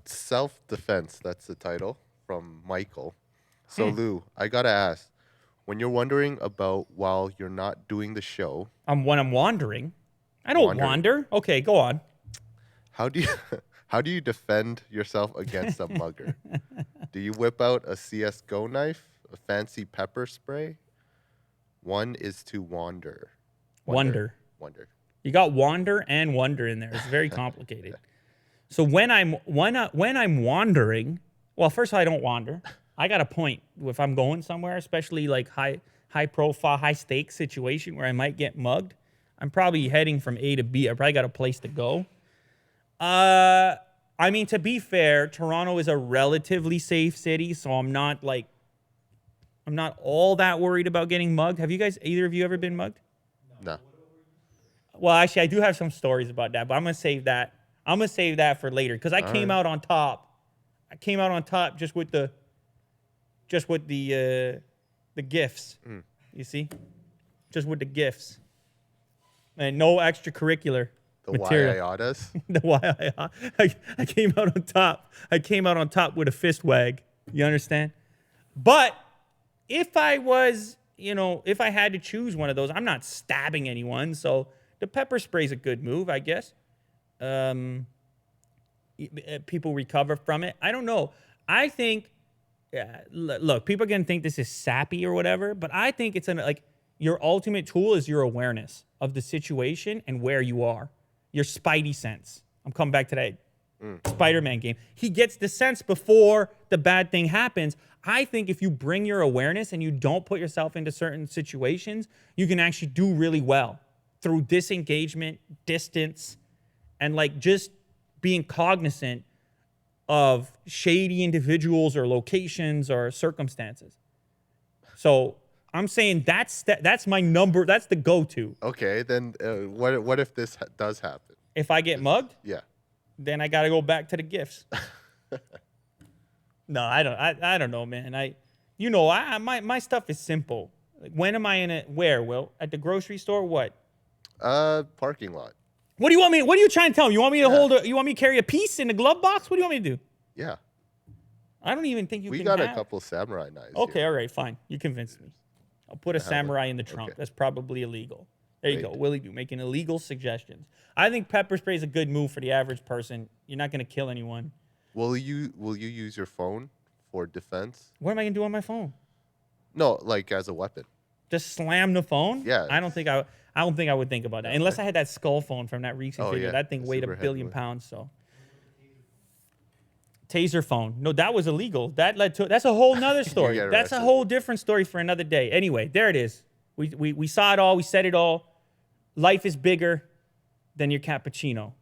Self-defense. That's the title from Michael. So Lou, I gotta ask, when you're wondering about while you're not doing the show, When I'm wandering. I don't wandering, wander. Okay, go on. how do you how do you defend yourself against a mugger? Do you whip out a CS:GO knife, a fancy pepper spray? One is to wander. Wonder. Wonder. Wonder. You got wander and wonder in there. It's very complicated. So when I'm wandering, well, first of all, I don't wander. I got a point if I'm going somewhere, especially like high profile, high stakes situation where I might get mugged. I'm probably heading from A to B. I probably got a place to go. I mean, to be fair, Toronto is a relatively safe city, so I'm not all that worried about getting mugged. Have you guys, either of you, ever been mugged? No. Well, actually, I do have some stories about that, but I'm gonna save that. I'm gonna save that for later because I came out on top. I came out on top just with the gifts. You see, just with the gifts, and no extracurricular The material. Waiatas? The why I came out on top. I came out on top with a fist wag. You understand? But if I was, if I had to choose one of those, I'm not stabbing anyone. So the pepper spray's a good move, I guess. People recover from it. I don't know. I think, look, people are going to think this is sappy or whatever, but I think it's your ultimate tool is your awareness of the situation and where you are. Your spidey sense. I'm coming back to that Spider-Man game. He gets the sense before the bad thing happens. I think if you bring your awareness and you don't put yourself into certain situations, you can actually do really well through disengagement, distance, and just being cognizant of shady individuals or locations or circumstances. So I'm saying that's my number. That's the go-to. Okay, then what if this does happen? If I get mugged, Yeah. then I got to go back to the gifts. No, I don't know, man. My stuff is simple. Like, when am I in it? Where, Will? At the grocery store? What? Parking lot. What do you want me? What are you trying to tell me? You want me to Yeah. you want me to carry a piece in the glove box? What do you want me to do? Yeah. I don't even think you We can got have. a couple samurai knives. Okay, here. all right, fine. You convinced me. I'll put a samurai in the trunk. Okay. That's probably illegal. There you Great. go. Willie do making illegal suggestions. I think pepper spray is a good move for the average person. You're not going to kill anyone. Will you use your phone for defense? What am I going to do on my phone? No, like as a weapon. Just slam the phone? Yeah. I don't think I would think about that. Unless I had that skull phone from that recent video. yeah. That thing weighed Super 1 billion heavy. pounds, so. Taser phone. No, that was illegal. That's a whole nother story. get That's a arrested. whole different story for another day. Anyway, there it is. We saw it all. We said it all. Life is bigger than your cappuccino.